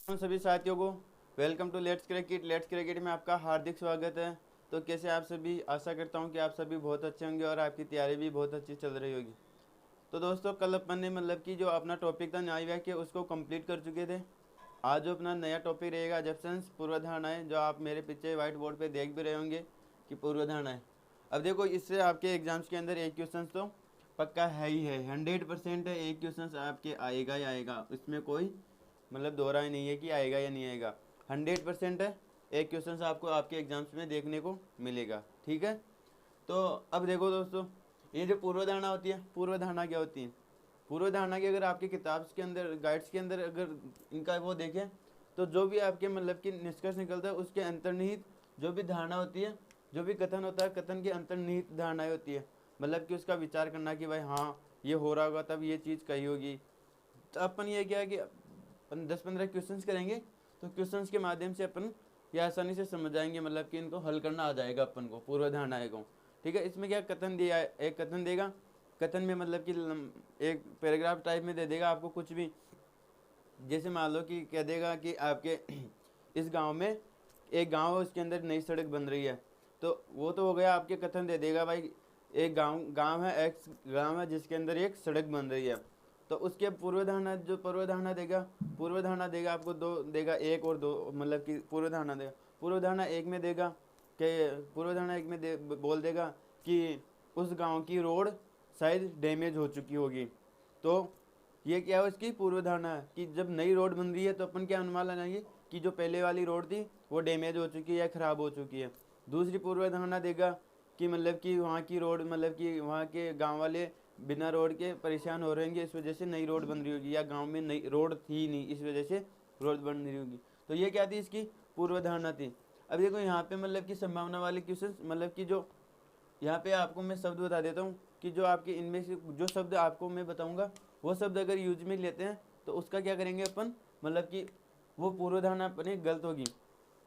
उन सभी साथियों को वेलकम टू लेट्स क्रिकेट में आपका हार्दिक स्वागत है। तो कैसे आप सभी, आशा करता हूं कि आप सभी बहुत अच्छे होंगे और आपकी तैयारी भी बहुत अच्छी चल रही होगी। तो दोस्तों, कल अपन ने कि जो अपना टॉपिक था न्याय वाक्य उसको कंप्लीट कर चुके थे। आज जो अपना नया टॉपिक रहेगा एजप्शंस, पूर्वधारणाएं, जो आप मेरे पीछे व्हाइट बोर्ड पे देख भी रहे होंगे कि पूर्वधारणाएं। अब देखो, इससे आपके एग्जाम्स के अंदर एक क्वेश्चन तो पक्का है ही है, 100% है। एक क्वेश्चन आपके आएगा ही आएगा, इसमें कोई दो राय नहीं है कि आएगा या नहीं आएगा। 100% है, एक क्वेश्चन आपको आपके एग्जाम्स में देखने को मिलेगा। ठीक है। तो अब देखो दोस्तों, ये जो पूर्वधारणा होती है, पूर्वधारणा क्या होती है? पूर्वधारणा की अगर आपकी किताब के अंदर, गाइड्स के अंदर अगर इनका वो देखें, तो जो भी आपके कि निष्कर्ष निकलता है, उसके अंतर्निहित जो भी धारणा होती है, जो भी कथन होता है, कथन की अंतर्निहित धारणाएं होती है। कि उसका विचार करना कि भाई हाँ, ये हो रहा होगा तब ये चीज़ कही होगी। तो अपन ये क्या है कि 10-15 क्वेश्चंस करेंगे, तो क्वेश्चंस के माध्यम से अपन ये आसानी से समझ जाएंगे, कि इनको हल करना आ जाएगा अपन को, पूर्वधारणाएं को। ठीक है। इसमें क्या कथन दिया है, एक कथन देगा, कथन में कि एक पैराग्राफ टाइप में दे देगा आपको कुछ भी। जैसे मान लो कि कह देगा कि आपके इस गांव में एक गांव है, उसके अंदर नई सड़क बन रही है। तो वो तो हो गया, आपके कथन दे देगा भाई एक गांव है, एक्स गांव है जिसके अंदर एक सड़क बन रही है। तो उसके पूर्वधारणा, जो पूर्वधारणा देगा आपको दो देगा, एक और दो, कि पूर्वधारणा देगा। पूर्वधारणा एक में देगा कि पूर्वधारणा एक में बोल देगा कि उस गांव की रोड शायद डैमेज हो चुकी होगी। तो ये क्या है, उसकी पूर्वधारणा है कि जब नई रोड बन रही है तो अपन क्या अनुमान लगाएंगे कि जो पहले वाली रोड थी वो डैमेज हो चुकी है या ख़राब हो चुकी है। दूसरी पूर्वधारणा देगा कि कि वहाँ की रोड, कि वहाँ के गांव वाले बिना रोड के परेशान हो रहे होंगे, इस वजह से नई रोड बन रही होगी, या गांव में नई रोड थी नहीं, इस वजह से रोड बन रही होगी। तो ये क्या थी, इसकी पूर्वधारणा थी। अब देखो यहाँ पे कि संभावना वाले क्वेश्चन, कि जो यहाँ पे आपको मैं शब्द बता देता हूँ कि जो आपके इनमें से जो शब्द आपको मैं बताऊँगा, वो शब्द अगर यूज में लेते हैं तो उसका क्या करेंगे अपन, कि वो पूर्वधारणा अपनी गलत होगी।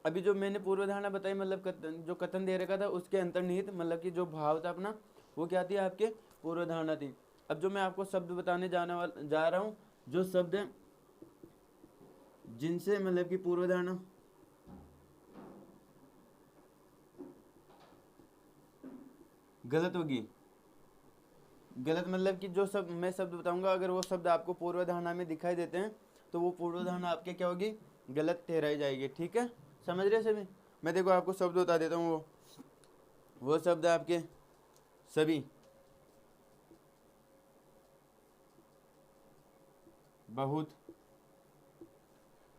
अभी जो मैंने पूर्वधारणा बताई, जो कथन दे रखा था, उसके अंतर्निहित कि जो भाव था अपना, वो क्या थी, आपके पूर्वधारणा थी। अब जो मैं आपको शब्द बताने जा रहा हूँ, जो शब्द है जिनसे कि पूर्वधारणा गलत होगी, गलत कि जो सब मैं शब्द बताऊंगा, अगर वो शब्द आपको पूर्वधारणा में दिखाई देते हैं तो वो पूर्वधारणा आपके क्या होगी, गलत ठहराई जाएगी। ठीक है, समझ रहे सभी? मैं देखो आपको शब्द बता देता हूँ, वो शब्द आपके सभी, बहुत,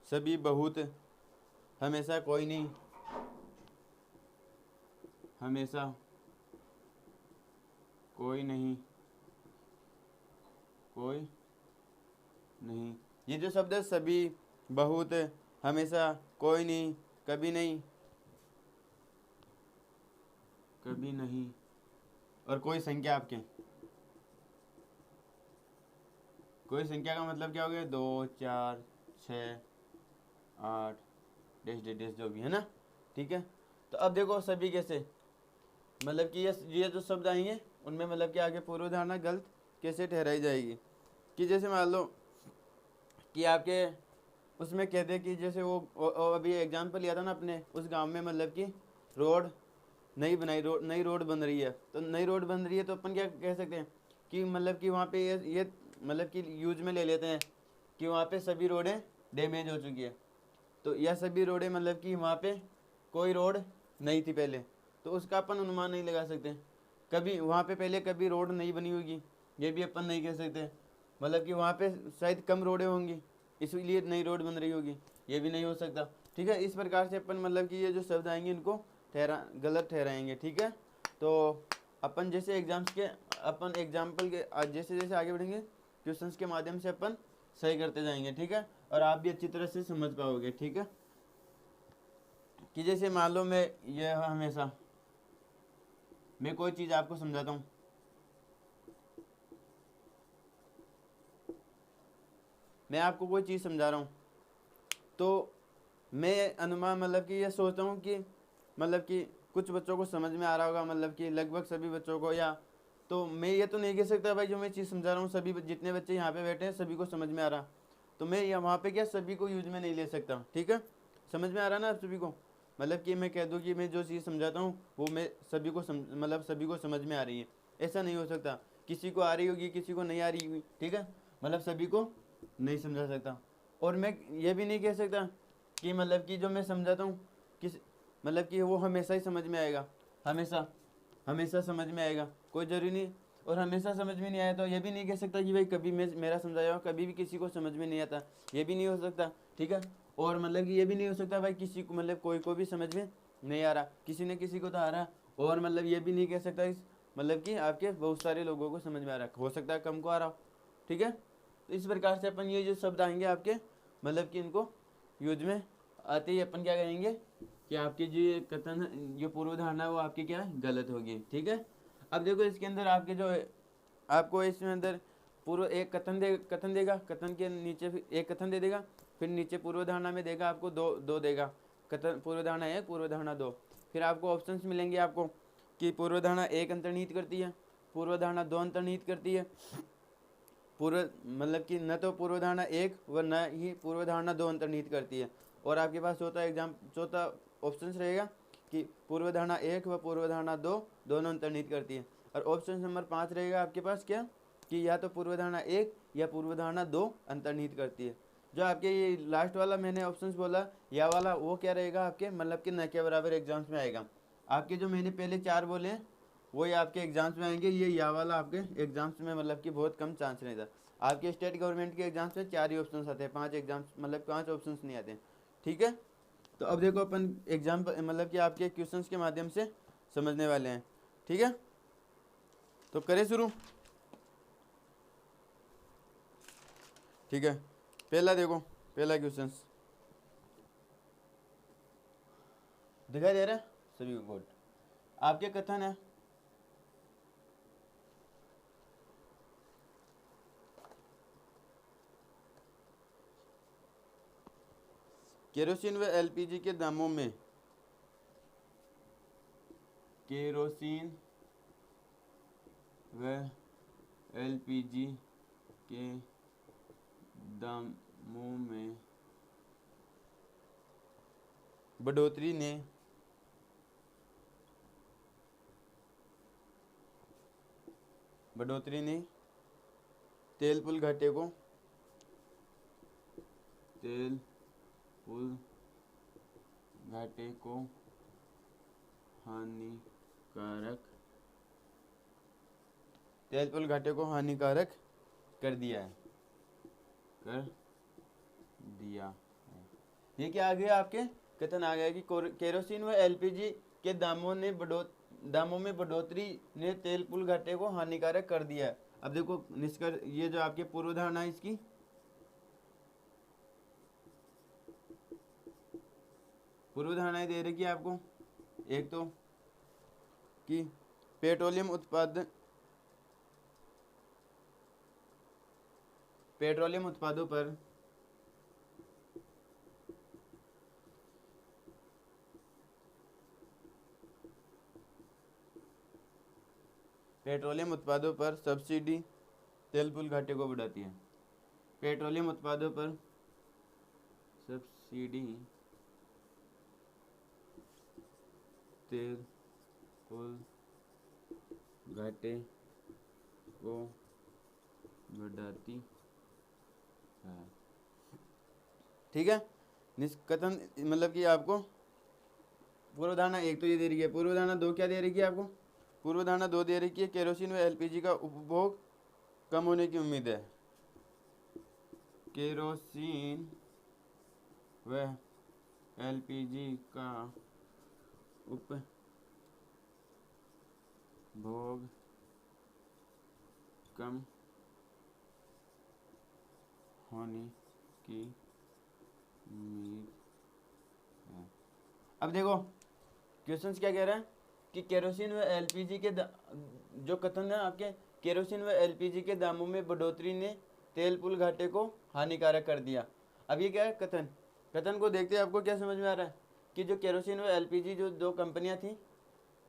सभी, बहुत, हमेशा, कोई नहीं, हमेशा, कोई नहीं, कोई नहीं। ये जो शब्द है सभी, बहुत, हमेशा, कोई नहीं, कभी नहीं, कभी नहीं, और कोई संख्या आपके, कोई संख्या का मतलब क्या हो गया, 2, 4, 6, 8, डैश डैश डैश, जो भी है ना। ठीक है। तो अब देखो सभी कैसे, कि ये जो शब्द आएंगे उनमें कि आगे पूर्वधारणा गलत कैसे ठहराई जाएगी। कि जैसे मान लो कि आपके उसमें कहते कि जैसे वो अभी एग्जाम्पल लिया था ना अपने, उस गांव में कि रोड नई रोड बन रही है। तो नई रोड बन रही है तो अपन क्या कह सकते हैं कि कि वहाँ पे ये कि यूज में ले लेते हैं कि वहाँ पे सभी रोडें डैमेज हो चुकी है। तो यह सभी रोडें कि वहाँ पे कोई रोड नहीं थी पहले, तो उसका अपन अनुमान नहीं लगा सकते। कभी वहाँ पे पहले कभी रोड नहीं बनी होगी, ये भी अपन नहीं कह सकते। कि वहाँ पे शायद कम रोडें होंगी, इसलिए नई रोड बन रही होगी, ये भी नहीं हो सकता। ठीक है। इस प्रकार से अपन कि ये जो शब्द आएंगे इनको गलत ठहराएंगे। ठीक है। तो अपन जैसे एग्जाम्स के, अपन एग्जाम्पल के जैसे जैसे आगे बढ़ेंगे, क्वेश्चंस के माध्यम से अपन सही करते जाएंगे। ठीक है। और आप भी अच्छी तरह से समझ पाओगे। ठीक है। कि जैसे मान लो मैं कोई चीज़ आपको समझाता हूँ, मैं आपको कोई चीज़ समझा रहा हूँ, तो मैं अनुमान कि ये सोचता हूँ कि कि कुछ बच्चों को समझ में आ रहा होगा, कि लगभग सभी बच्चों को, या तो मैं ये तो नहीं कह सकता भाई जो मैं चीज़ समझा रहा हूँ सभी जितने बच्चे यहाँ पे बैठे हैं सभी को समझ में आ रहा। तो मैं यहाँ वहाँ पे क्या सभी को यूज में नहीं ले सकता। ठीक है, समझ में आ रहा ना आप सभी को? मतलब कि मैं कह दूँ कि मैं जो चीज़ समझाता हूँ वो मैं सभी को मतलब सभी को समझ में आ रही है, ऐसा नहीं हो सकता। किसी को आ रही होगी, किसी को नहीं आ रही होगी। ठीक है, मतलब सभी को नहीं समझा सकता। और मैं ये भी नहीं कह सकता कि मतलब कि जो मैं समझाता हूँ किस मतलब कि वो हमेशा ही समझ में आएगा, हमेशा हमेशा समझ में आएगा, कोई ज़रूरी नहीं। और हमेशा समझ में नहीं आया तो ये भी नहीं कह सकता कि भाई कभी मैं मेरा समझाया हुआ कभी भी किसी को समझ में नहीं आता, ये भी नहीं हो सकता। ठीक है, और मतलब कि ये भी नहीं हो सकता भाई किसी को मतलब कोई को भी समझ में नहीं आ रहा, किसी ने किसी को तो आ रहा। और मतलब ये भी नहीं कह सकता मतलब कि आपके बहुत सारे लोगों को समझ में आ रहा, हो सकता है कम को आ रहा हो। ठीक है, तो इस प्रकार से अपन ये जो शब्द आएंगे आपके मतलब कि इनको यूज में आते ही अपन क्या करेंगे कि आपकी जो ये कथन जो पूर्व धारणा है वो आपकी क्या है, गलत होगी। ठीक है, अब देखो इसके अंदर आपके जो आपको इसमें अंदर पूर्व एक कथन देगा, कथन के नीचे फिर एक कथन दे देगा, फिर नीचे पूर्व धारणा में देगा आपको दो देगा, कथन पूर्व धारणा एक, पूर्व धारणा दो। फिर आपको ऑप्शंस मिलेंगे आपको कि पूर्व धारणा एक अंतर्निहित करती है, पूर्व धारणा दो अंतर्निहित करती है, पूर्व मतलब कि न तो पूर्व धारणा एक व न ही पूर्व धारणा दो अंतर्निहित करती है। और आपके पास चौथा ऑप्शन रहेगा कि पूर्व धारणा एक व पूर्व धारणा दो दोनों अंतर्निहित करती है। और ऑप्शन नंबर 5 रहेगा आपके पास क्या कि या तो पूर्व धारणा एक या पूर्व धारणा दो अंतर्निहित करती है। जो आपके ये लास्ट वाला मैंने ऑप्शंस बोला या वाला वो क्या रहेगा आपके मतलब कि न के बराबर एग्जाम्स में आएगा। आपके जो मैंने पहले 4 बोले हैं वही आपके एग्जाम्स में आएंगे, ये या वाला आपके एग्जाम्स में मतलब कि बहुत कम चांस रहता। आपके स्टेट गवर्नमेंट के एग्जाम्स में 4 ही ऑप्शन आते हैं, 5 एग्जाम्स मतलब 5 ऑप्शन नहीं आते हैं। ठीक है, तो अब देखो अपन एग्जाम मतलब कि आपके क्वेश्चंस के माध्यम से समझने वाले हैं। ठीक है, तो करें शुरू। ठीक है, पहला देखो, पहला क्वेश्चन दिखाई दे रहा है सभी को कोड। आपके कथन है केरोसिन व एलपीजी के दामों में केरोसिन व एलपीजी के दामों में बढ़ोतरी ने तेल पुल घाटे को हानिकारक कर दिया है। ये क्या आ गया आपके कथन आ गया कि केरोसिन व एलपीजी के दामों में बढ़ोतरी ने तेल पुल घाटे को हानिकारक कर दिया है। अब देखो निष्कर्ष ये जो आपके पूर्व धारणा है इसकी पूर्व धारणाएं दे रखी है आपको। एक तो कि पेट्रोलियम उत्पादों पर सब्सिडी तेल पुल घाटे को बढ़ाती है। पेट्रोलियम उत्पादों पर सब्सिडी तेल पुल घाटे को बढ़ाती है। ठीक है, निष्कथन मतलब कि आपको पूर्व धारणा एक तो ये दे रही है, पूर्व धारणा दो क्या दे रही है आपको? पूर्व धारणा दो दे रही है केरोसिन व एलपीजी का उपभोग कम होने की उम्मीद है। केरोसिन व एलपीजी का उपभोग कम होने की उम्मीद है। अब देखो क्वेश्चंस क्या कह रहा है कि केरोसिन व एलपीजी के जो कथन है आपके केरोसिन व एलपीजी के दामों में बढ़ोतरी ने तेल पुल घाटे को हानिकारक कर दिया। अब ये क्या है कथन को देखते आपको क्या समझ में आ रहा है कि जो केरोसिन व एलपीजी जो दो कंपनियां थी,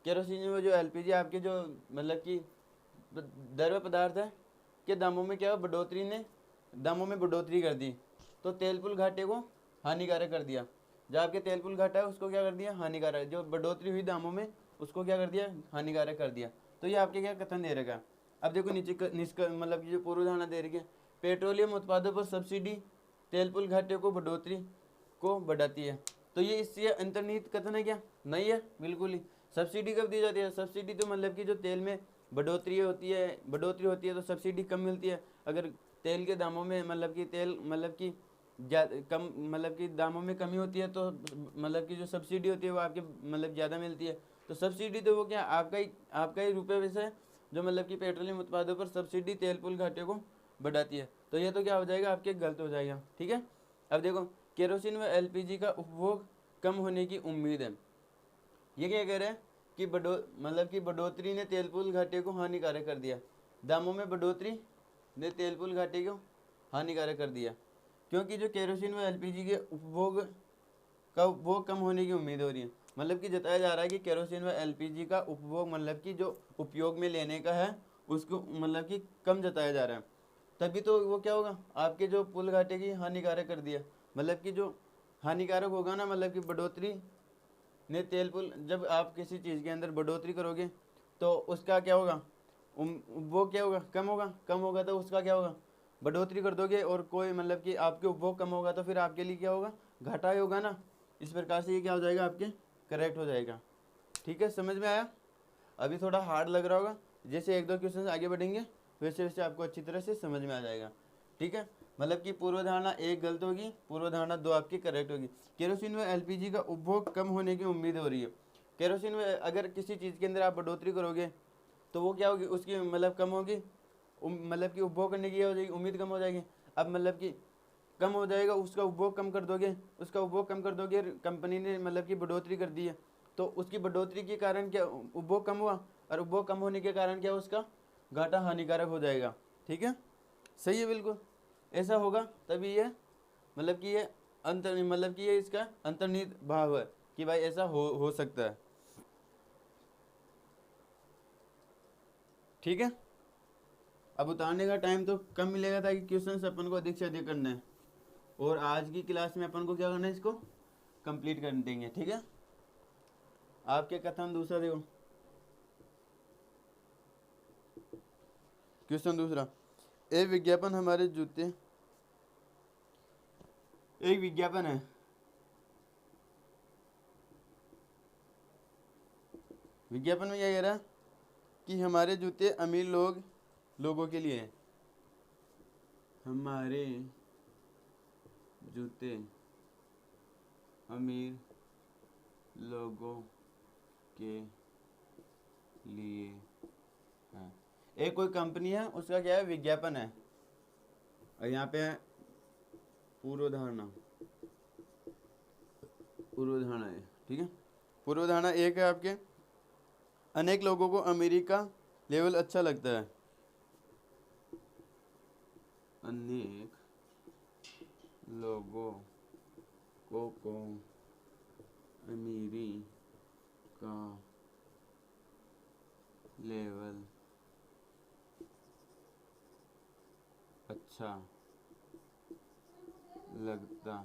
केरोसिन व जो एलपीजी आपके जो मतलब कि द्रव्य पदार्थ है के दामों में क्या बढ़ोतरी ने दामों में बढ़ोतरी कर दी। तो तेल पुल घाटे को हानिकारक कर दिया। जो आपके तेल पुल घाटा है उसको क्या कर दिया, हानिकारक। जो बढ़ोतरी हुई दामों में उसको क्या कर दिया, हानिकारक कर दिया। तो ये आपके क्या कथन दे रखा है। अब देखो नीचे मतलब कि जो पूर्व धारणा दे रही है, पेट्रोलियम उत्पादों पर सब्सिडी तेल पुल घाटे को बढ़ोतरी को बढ़ाती है। तो ये इससे अंतर्निहित कथन है क्या, नहीं है, बिल्कुल ही। सब्सिडी कब दी जाती है, सब्सिडी तो मतलब कि जो तेल में बढ़ोतरी होती है तो सब्सिडी कम मिलती है। अगर तेल के दामों में मतलब कि तेल मतलब कि कम मतलब कि दामों में कमी होती है तो मतलब कि जो सब्सिडी होती है वो आपके मतलब ज़्यादा मिलती है। तो सब्सिडी तो वो क्या आपका ही रुपये वैसे है जो मतलब कि पेट्रोलियम उत्पादों पर सब्सिडी तेल पुल घाटे को बढ़ाती है। तो ये तो क्या हो जाएगा, आपके गलत हो जाएगा। ठीक है। अब देखो, केरोसिन व एलपीजी का उपभोग कम होने की उम्मीद है। ये क्या कह रहे हैं कि मतलब कि बढ़ोतरी ने तेल पुल घाटे को हानिकारक कर दिया। दामों में बढ़ोतरी ने तेल पुल घाटे को हानिकारक कर दिया, क्योंकि जो केरोसिन व एलपीजी के उपभोग कम होने की उम्मीद हो रही है। मतलब कि जताया जा रहा है कि केरोसिन व एलपीजी का उपभोग मतलब कि जो उपयोग में लेने का है उसको मतलब कि कम जताया जा रहा है। तभी तो वो क्या होगा, आपके जो पुल घाटे की हानिकारक कर दिया। मतलब कि जो हानिकारक होगा ना, मतलब कि बढ़ोतरी ने तेल पुल, जब आप किसी चीज़ के अंदर बढ़ोतरी करोगे तो उसका क्या होगा, वो क्या होगा, कम होगा तो उसका क्या होगा, बढ़ोतरी कर दोगे। और कोई मतलब कि आपके उपभोग कम होगा तो फिर आपके लिए क्या होगा, घाटा ही होगा ना। इस प्रकार से ये क्या हो जाएगा, आपके करेक्ट हो जाएगा। ठीक है, समझ में आया। अभी थोड़ा हार्ड लग रहा होगा, जैसे एक दो क्वेश्चन आगे बढ़ेंगे वैसे वैसे आपको अच्छी तरह से समझ में आ जाएगा। ठीक है, मतलब कि पूर्व धारणा 1 गलत होगी, पूर्व धारणा 2 आपकी करेक्ट होगी। केरोसिन व एलपीजी का उपभोग कम होने की उम्मीद हो रही है। केरोसिन में अगर किसी चीज़ के अंदर आप बढ़ोतरी करोगे तो वो क्या होगी, उसकी मतलब कम होगी, मतलब कि उपभोग करने की हो जाएगी, उम्मीद कम हो जाएगी। अब मतलब कि कम हो जाएगा, उसका उपभोग कम कर दोगे, कंपनी ने मतलब कि बढ़ोतरी कर दी है तो उसकी बढ़ोतरी के कारण क्या उपभोग कम हुआ, और उपभोग कम होने के कारण क्या उसका घाटा हानिकारक हो जाएगा। ठीक है, सही है, बिल्कुल ऐसा होगा। तभी ये मतलब कि ये मतलब कि ये इसका अंतर्निहित भाव है कि भाई ऐसा हो सकता है। ठीक है, अब उतारने का टाइम तो कम मिलेगा ताकि क्वेश्चन अपन को अधिक से अधिक करना है, और आज की क्लास में अपन को क्या करना है, इसको कंप्लीट कर देंगे। ठीक है, आपके कथन दूसरा देखो, क्वेश्चन दूसरा, एक विज्ञापन हमारे जूते, एक विज्ञापन है, विज्ञापन में क्या कह रहा है कि हमारे जूते अमीर लोगों के लिए हैं। हमारे जूते अमीर लोगों के लिए हैं। एक कोई कंपनी है, उसका क्या है, विज्ञापन है। और यहाँ पे पूर्व धारणा है। ठीक है, पूर्व धारणा 1 है आपके, अनेक लोगों को अमेरिका लेवल अच्छा लगता है। अनेक लोगों को अमेरिका लेवल अच्छा लगता है।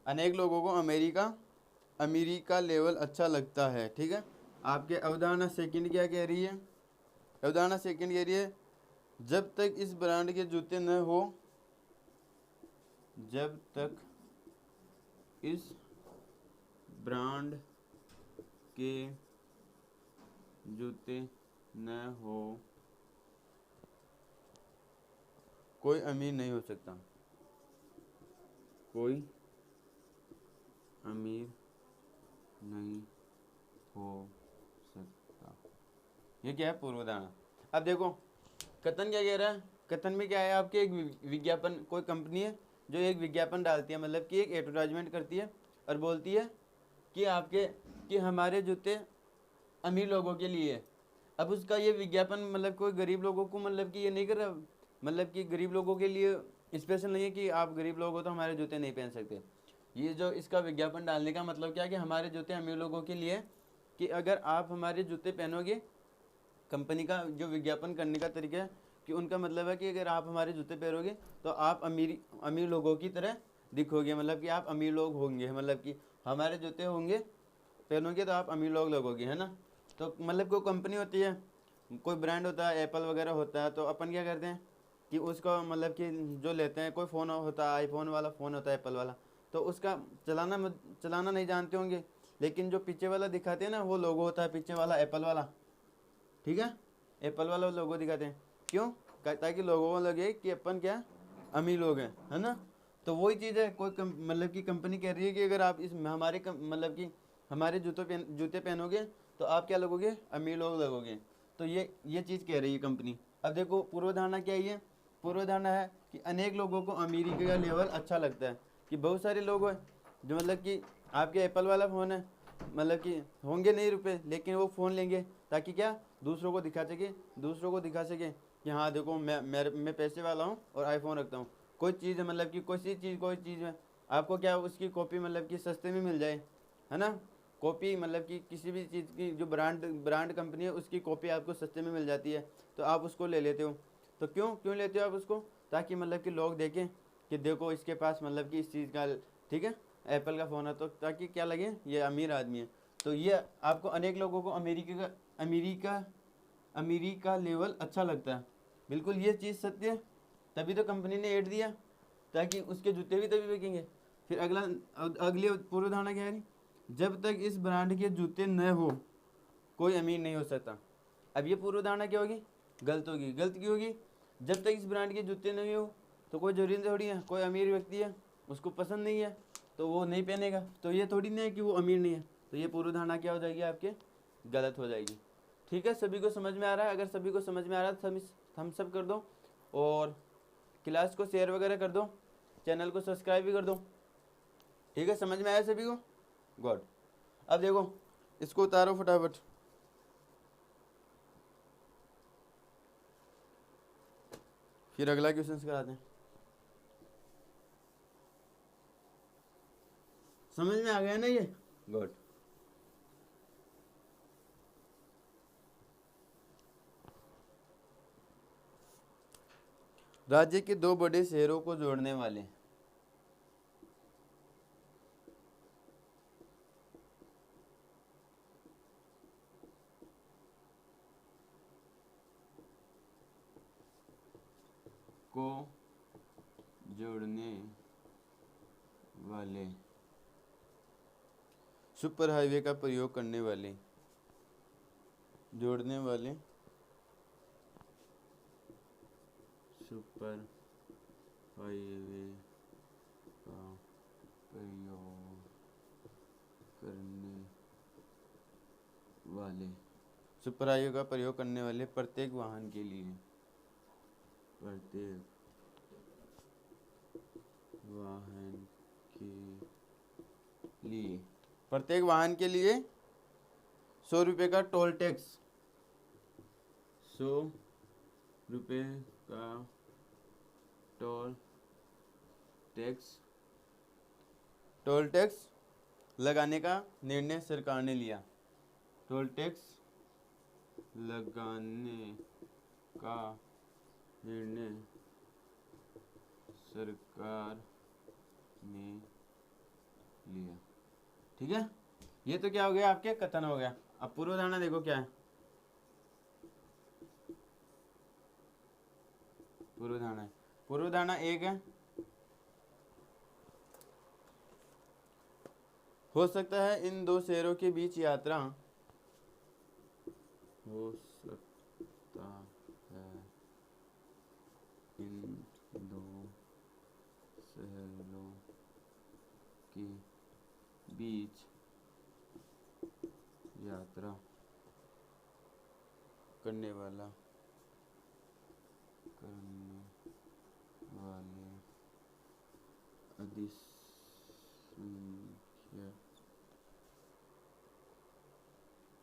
अनेक लोगों को अमेरिका लेवल अच्छा लगता है। ठीक है, आपके अवधारणा सेकंड क्या कह रही है, अवधारणा सेकंड कह रही है, जब तक इस ब्रांड के जूते न हो, जब तक इस ब्रांड के जूते न हो कोई अमीर नहीं हो सकता, कोई अमीर नहीं हो सकता। ये क्या है, पूर्व धारणा। अब देखो कथन क्या कह रहा है, कथन में क्या है, आपके एक विज्ञापन, कोई कंपनी है जो एक विज्ञापन डालती है, मतलब कि एक एडवर्टाइजमेंट करती है और बोलती है कि हमारे जूते अमीर लोगों के लिए है। अब उसका ये विज्ञापन मतलब कोई गरीब लोगों को मतलब कि ये नहीं कर रहा, मतलब कि गरीब लोगों के लिए स्पेशल नहीं है कि आप गरीब लोग हो तो हमारे जूते नहीं पहन सकते। ये जो इसका विज्ञापन डालने का मतलब क्या है कि हमारे जूते अमीर लोगों के लिए, कि अगर आप हमारे जूते पहनोगे, कंपनी का जो विज्ञापन करने का तरीका है कि उनका मतलब है कि अगर आप हमारे जूते पहनोगे तो आप अमीर लोगों की तरह दिखोगे, मतलब कि आप अमीर लोग होंगे, मतलब कि हमारे जूते होंगे पहनोगे तो आप अमीर लोग लगोगे, है ना। तो मतलब कोई कंपनी होती है, कोई ब्रांड होता है, एप्पल वगैरह होता है, तो अपन क्या करते हैं कि उसको मतलब कि जो लेते हैं, कोई फ़ोन होता है, आईफोन वाला फ़ोन होता है एप्पल वाला, तो उसका चलाना नहीं जानते होंगे, लेकिन जो पीछे वाला दिखाते हैं ना वो लोगो होता है पीछे वाला एप्पल वाला, ठीक है, एप्पल वाला लोगो दिखाते हैं, क्यों, ताकि लोगों को लगे कि अपन क्या अमीर लोग हैं, है ना। तो वही चीज़ है, कोई मतलब कि कंपनी कह रही है कि अगर आप इस हमारे मतलब कि हमारे जूते पहनोगे तो आप क्या लगोगे, अमीर लोग लगोगे। तो ये चीज़ कह रही है कंपनी। अब देखो पूर्वधारणा क्या है, ये पूर्वधारणा है कि अनेक लोगों को अमीरी का लेवल अच्छा लगता है, कि बहुत सारे लोग हैं जो मतलब कि आपके एप्पल वाला फ़ोन है, मतलब कि होंगे नहीं रुपए, लेकिन वो फ़ोन लेंगे ताकि क्या दूसरों को दिखा सके कि हाँ देखो मैं पैसे वाला हूँ और आईफोन रखता हूँ। कोई चीज़ है मतलब कि कोई चीज़ है, आपको क्या उसकी कॉपी मतलब कि सस्ते में मिल जाए, है ना। कॉपी मतलब कि किसी भी चीज़ की जो ब्रांड कंपनी है उसकी कॉपी आपको सस्ते में मिल जाती है, तो आप उसको ले लेते हो। तो क्यों क्यों लेते हो आप उसको, ताकि मतलब कि लोग देखें कि देखो इसके पास मतलब कि इस चीज़ का, ठीक है, एप्पल का फ़ोन है, तो ताकि क्या लगे ये अमीर आदमी है। तो ये आपको अनेक लोगों को अमीरी का लेवल अच्छा लगता है, बिल्कुल ये चीज़ सत्य है, तभी तो कंपनी ने ऐड दिया, ताकि उसके जूते भी तभी बिकेंगे। फिर अगली पूर्वधारणा क्या है, जब तक इस ब्रांड के जूते न हो कोई अमीर नहीं हो सकता। अब ये पूर्वधारणा क्या होगी, गलत क्यों होगी, जब तक इस ब्रांड के जूते नहीं हो तो कोई जरूरी थोड़ी है, कोई अमीर व्यक्ति है उसको पसंद नहीं है तो वो नहीं पहनेगा, तो ये थोड़ी नहीं है कि वो अमीर नहीं है। तो ये पूर्वधारणा क्या हो जाएगी आपके, गलत हो जाएगी। ठीक है, सभी को समझ में आ रहा है, अगर सभी को समझ में आ रहा है तो थम्स अप कर दो, और क्लास को शेयर वगैरह कर दो, चैनल को सब्सक्राइब भी कर दो। ठीक है, समझ में आया सभी को, गुड। अब देखो इसको उतारो फटाफट। फिर अगला क्वेश्चन कराते हैं। समझ में आ गया ना ये, गुड। राज्य के दो बड़े शहरों को जोड़ने वाले को जोड़ने वाले सुपर हाईवे का प्रयोग करने वाले जोड़ने वाले सुपर हाईवे का प्रयोग करने वाले सुपर हाईवे का प्रयोग करने वाले प्रत्येक वाहन के लिए प्रत्येक वाहन के लिए 100 रुपये का टोल टैक्स, 100 रुपये का टोल टैक्स लगाने का निर्णय सरकार ने लिया। टोल टैक्स लगाने का निर्णय सरकार ने लिया। ठीक है, ये तो क्या हो गया, आपके कथन हो गया। अब पूर्वधारणा देखो क्या है, पूर्वधारणा एक है, हो सकता है इन दो शहरों के बीच यात्रा हो सकता है इन दो शहरों के बीच यात्रा करने वाले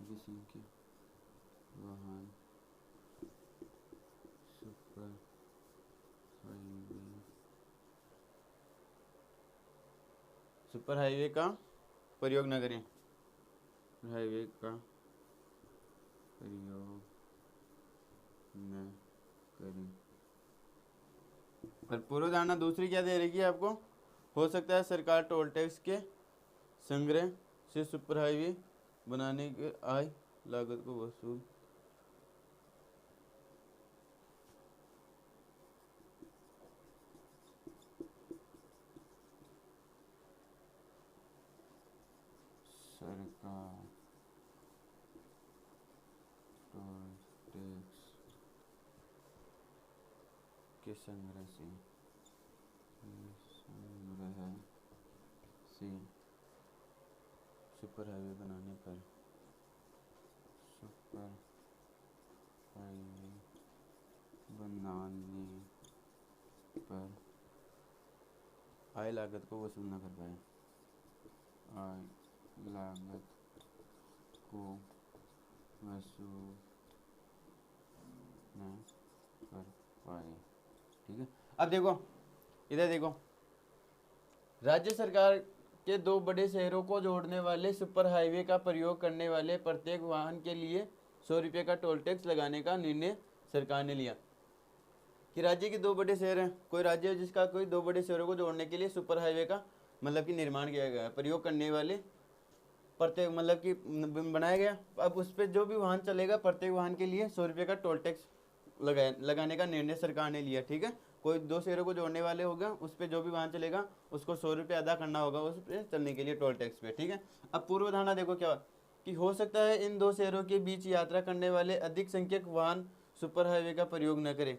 अधिसंख्य वाहन सुपर हाईवे का प्रयोग न करें, हाईवे का प्रयोग न करें। और पूर्व धारणा दूसरी क्या दे रही है आपको, हो सकता है सरकार टोल टैक्स के संग्रह से सुपर हाईवे बनाने के आय लागत को वसूल सरकार टोल टैक्स के संग्रह से सुपर हाईवे बनाने पर सुपर हाईवे बनाने पर आय लागत को वसूल न कर पाए, आय लागत को वसूल न कर पाए। ठीक है, अब देखो इधर देखो, राज्य सरकार के 2 बड़े शहरों को जोड़ने वाले सुपर हाईवे का प्रयोग करने वाले प्रत्येक वाहन के लिए 100 रुपये का टोल टैक्स लगाने का निर्णय सरकार ने लिया। कि राज्य के 2 बड़े शहर हैं, कोई राज्य है जिसका कोई 2 बड़े शहरों को जोड़ने के लिए सुपर हाईवे का मतलब कि निर्माण किया गया, प्रयोग करने वाले प्रत्येक मतलब कि बनाया गया। अब उस पर जो भी वाहन चलेगा प्रत्येक वाहन के लिए 100 रुपये का टोल टैक्स लगाने का निर्णय सरकार ने लिया। ठीक है, कोई 2 शहरों को जोड़ने वाले होगा, उस पर जो भी वाहन चलेगा उसको 100 रुपये अदा करना होगा उस पर चलने के लिए टोल टैक्स पे। ठीक है, अब पूर्व धारणा देखो क्या कि हो सकता है इन 2 शहरों के बीच यात्रा करने वाले अधिक संख्यक वाहन सुपर हाईवे का प्रयोग न करें।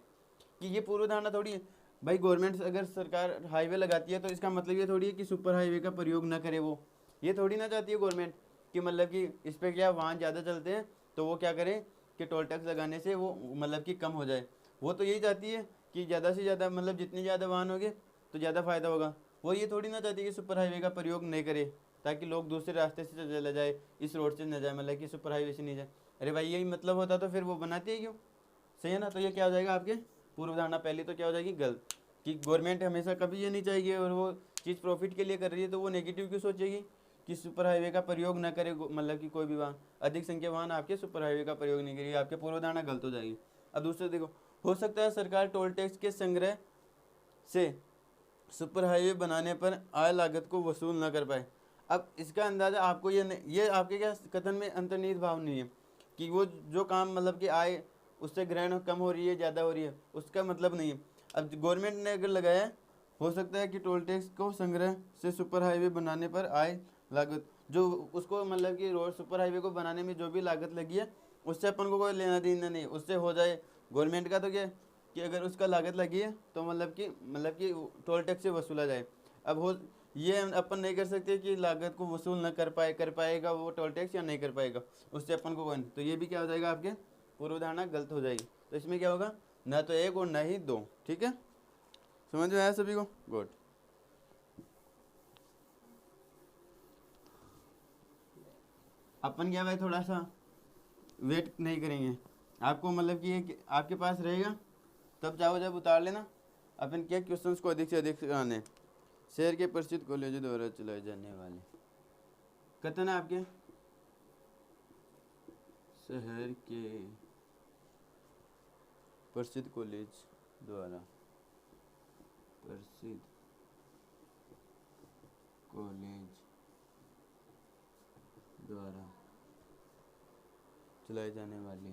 कि ये पूर्व धारणा थोड़ी है भाई, गवर्नमेंट अगर सरकार हाईवे लगाती है तो इसका मतलब ये थोड़ी है कि सुपर हाईवे का प्रयोग न करे, वो ये थोड़ी ना चाहती है गवर्नमेंट कि मतलब कि इस पर क्या वाहन ज़्यादा चलते हैं तो वो क्या करें कि टोल टैक्स लगाने से वो मतलब कि कम हो जाए। वो तो यही चाहती है कि ज़्यादा से ज़्यादा मतलब जितने ज़्यादा वाहन होंगे तो ज़्यादा फायदा होगा। वो ये थोड़ी ना चाहती कि सुपर हाईवे का प्रयोग नहीं करे ताकि लोग दूसरे रास्ते से चले जाए, इस रोड से न जाए, मतलब कि सुपर हाईवे से नहीं जाए। अरे भाई यही मतलब होता तो फिर वो बनाती है क्यों, सही है ना। तो ये क्या हो जाएगा आपके पूर्व धारणा पहली तो क्या हो जाएगी गलत, कि गवर्नमेंट हमेशा कभी ये नहीं चाहिए और वो चीज़ प्रॉफिट के लिए कर रही है तो वो नेगेटिव क्यों सोचेगी कि सुपर हाईवे का प्रयोग ना करे, मतलब कि कोई भी वाहन अधिक संख्या वाहन आपके सुपर हाईवे का प्रयोग नहीं करेगी, आपके पूर्व धारणा गलत हो जाएगी। अब दूसरे देखो, हो सकता है सरकार टोल टैक्स के संग्रह से सुपर हाईवे बनाने पर आय लागत को वसूल न कर पाए। अब इसका अंदाजा आपको ये आपके क्या कथन में अंतर्निहित भाव नहीं है कि वो जो काम मतलब कि आय उससे ग्रहण कम हो रही है ज़्यादा हो रही है, उसका मतलब नहीं है। अब गवर्नमेंट ने अगर लगाया हो सकता है कि टोल टैक्स को संग्रह से सुपर हाईवे बनाने पर आय लागत जो उसको मतलब कि रोड सुपर हाईवे को बनाने में जो भी लागत लगी है उससे अपन को कोई लेना देना नहीं, उससे हो जाए गवर्नमेंट का तो क्या कि अगर उसका लागत लगी है तो मतलब कि टोल टैक्स से वसूला जाए। अब हो ये अपन नहीं कर सकते कि लागत को वसूल न कर पाएगा वो टोल टैक्स या नहीं कर पाएगा, उससे अपन को कौन, तो ये भी क्या हो जाएगा आपके पूर्व धारणा गलत हो जाएगी। तो इसमें क्या होगा ना तो 1 और ना ही 2। ठीक है, समझ में आया सभी को, गुड। अपन क्या भाई थोड़ा सा वेट नहीं करेंगे, आपको मतलब कि ये आपके पास रहेगा तब चाहो जब उतार लेना। अपन क्या क्वेश्चंस को अधिक से अधिक आने शहर के प्रसिद्ध कॉलेजों द्वारा चलाए जाने वाले कथन है आपके शहर के प्रसिद्ध कॉलेज द्वारा चलाए जाने वाले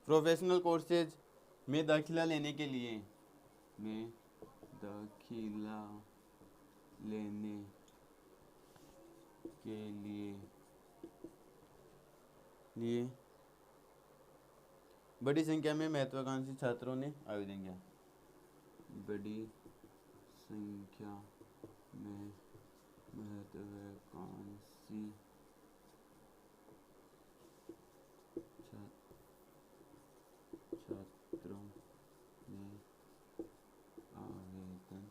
प्रोफेशनल कोर्सेज में दाखिला लेने के लिए बड़ी संख्या में महत्वाकांक्षी छात्रों ने आवेदन किया। बड़ी संख्या में महत्वाकांक्षी छात्रों ने आवेदन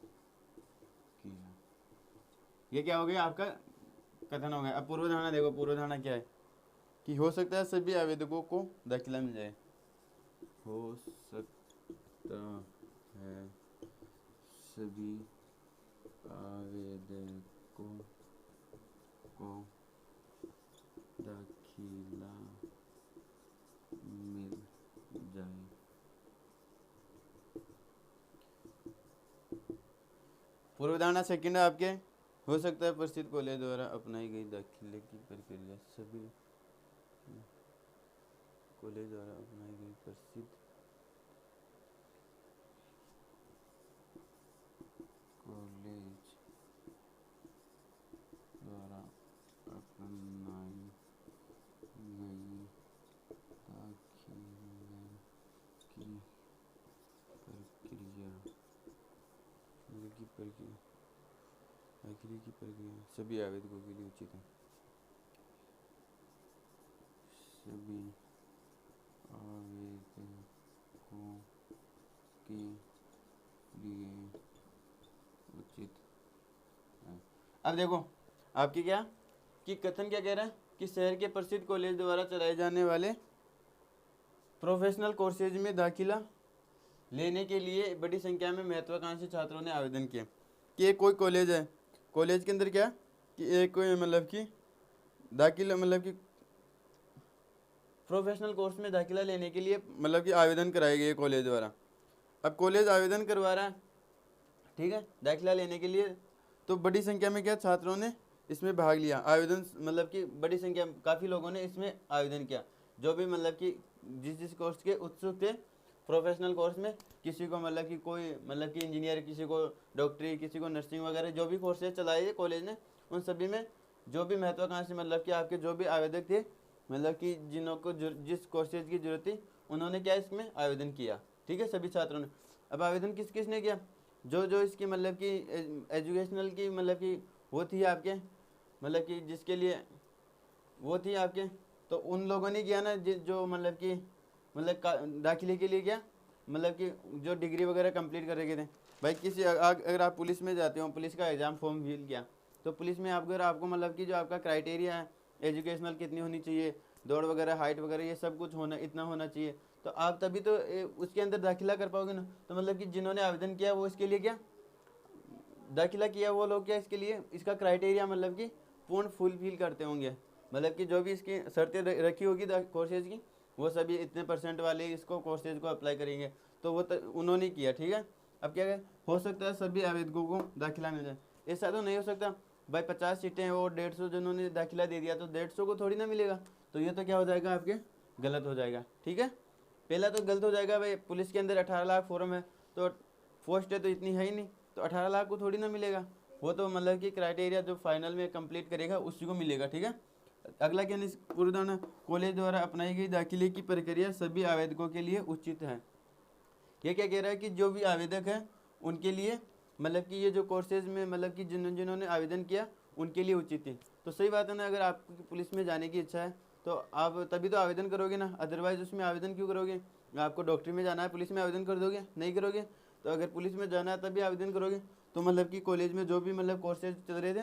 किया। ये क्या हो गया आपका कथन हो गया। अब पूर्व धारणा देखो, पूर्व धारणा क्या है कि हो सकता है सभी आवेदकों को दाखिला मिल जाए। हो सकता है सभी आवेदकों को दाखिला मिल जाए। पूर्वधारणा सेकंड है आपके, हो सकता है प्रसिद्ध कॉलेज द्वारा अपनाई गई दाखिले की प्रक्रिया सभी कॉलेज द्वारा अपनाई गई प्रसिद्ध कॉलेज द्वारा अपनाई गई दाखिले की प्रक्रिया दाखिले की प्रक्रिया सभी आवेदकों के लिए उचित है। सभी आवेदकों के लिए उचित है। अब देखो आपकी क्या कि कथन क्या कह रहा है कि शहर के प्रसिद्ध कॉलेज द्वारा चलाए जाने वाले प्रोफेशनल कोर्सेज में दाखिला लेने के लिए बड़ी संख्या में महत्वाकांक्षी छात्रों ने आवेदन किए। कि एक कोई कॉलेज है, कॉलेज के अंदर क्या कि एक कोई मतलब कि दाखिला मतलब कि प्रोफेशनल कोर्स में दाखिला लेने के लिए मतलब कि आवेदन कराए गए कॉलेज द्वारा। अब कॉलेज आवेदन करवा रहा है, ठीक है, दाखिला लेने के लिए, तो बड़ी संख्या में क्या छात्रों ने इसमें भाग लिया। आवेदन मतलब कि बड़ी संख्या काफ़ी लोगों ने इसमें आवेदन किया, जो भी मतलब कि जिस कोर्स के उत्सुक थे प्रोफेशनल कोर्स में। किसी को मतलब कि कोई मतलब कि इंजीनियर, किसी को डॉक्टरी, किसी को नर्सिंग वगैरह जो भी कोर्सेज चलाए कॉलेज ने, उन सभी में जो भी महत्वाकांक्षी मतलब कि आपके जो भी आवेदक थे मतलब कि जिन्हों को जिस कोर्सेज की जरूरत थी उन्होंने क्या इसमें आवेदन किया। ठीक है, सभी छात्रों ने। अब आवेदन किस किस ने किया, जो जो इसकी मतलब कि एजुकेशनल की मतलब कि वो थी आपके मतलब कि जिसके लिए वो थी आपके, तो उन लोगों ने किया ना जो मतलब कि मतलब दाखिले के लिए क्या मतलब कि जो डिग्री वगैरह कंप्लीट कर रखे थे। भाई किसी अगर आप पुलिस में जाते हो, पुलिस का एग्ज़ाम फॉर्म फिल किया, तो पुलिस में आप अगर आपको मतलब कि जो आपका क्राइटेरिया है एजुकेशनल कितनी होनी चाहिए, दौड़ वगैरह, हाइट वगैरह, ये सब कुछ होना इतना होना चाहिए, तो आप तभी तो उसके अंदर दाखिला कर पाओगे ना। तो मतलब कि जिन्होंने आवेदन किया वो इसके लिए क्या दाखिला किया, वो लोग क्या इसके लिए इसका क्राइटेरिया मतलब कि पूर्ण फुलफिल करते होंगे। मतलब कि जो भी इसकी शर्तें रखी होगी कोर्सेज की, वो सभी इतने परसेंट वाले इसको कोर्सेज को अप्लाई करेंगे, तो वो उन्होंने किया। ठीक है, अब क्या है, हो सकता है सभी आवेदकों को दाखिला मिल जाए। ऐसा तो नहीं हो सकता भाई 50 सीटें और 150 जिन्होंने दाखिला दे दिया तो 150 को थोड़ी ना मिलेगा। तो ये तो क्या हो जाएगा आपके गलत हो जाएगा। ठीक है, पहला तो गलत हो जाएगा भाई, पुलिस के अंदर 18 लाख फॉर्म है तो पोस्ट है तो इतनी है ही नहीं, तो 18 लाख को थोड़ी ना मिलेगा। वो तो मतलब कि क्राइटेरिया जो फाइनल में कंप्लीट करेगा उसी को मिलेगा। ठीक है, अगला क्या पूर्वधारणा, कॉलेज द्वारा अपनाई गई दाखिले की प्रक्रिया सभी आवेदकों के लिए उचित है। ये क्या कह रहा है कि जो भी आवेदक हैं उनके लिए मतलब कि ये जो कोर्सेज में मतलब कि जिन्होंने आवेदन किया उनके लिए उचित थी। तो सही बात है ना, अगर आपकी पुलिस में जाने की इच्छा है तो आप तभी तो आवेदन करोगे ना, अदरवाइज उसमें आवेदन क्यों करोगे। आपको डॉक्टरी में जाना है, पुलिस में आवेदन कर दोगे, नहीं करोगे। तो अगर पुलिस में जाना है तभी आवेदन करोगे। तो मतलब कि कॉलेज में जो भी मतलब कोर्सेज चल रहे थे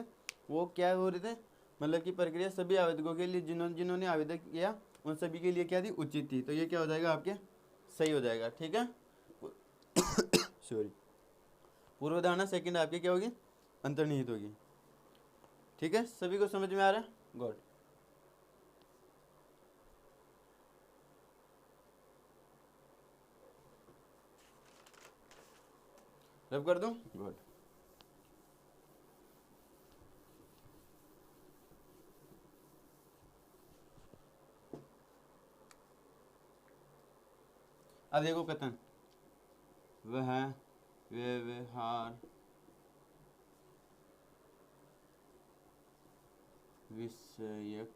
वो क्या हो रहे थे मतलब कि प्रक्रिया सभी आवेदकों के लिए जिन्होंने आवेदन किया उन सभी के लिए क्या थी, उचित थी। तो ये क्या हो जाएगा आपके सही हो जाएगा। ठीक है, सॉरी, पूर्वधारणा सेकंड आपकी क्या होगी, अंतर्निहित होगी। ठीक है, सभी को समझ में आ रहा है, गुड। रब कर दूं, गुड। अब देखो कथन, वह व्यवहार विषयक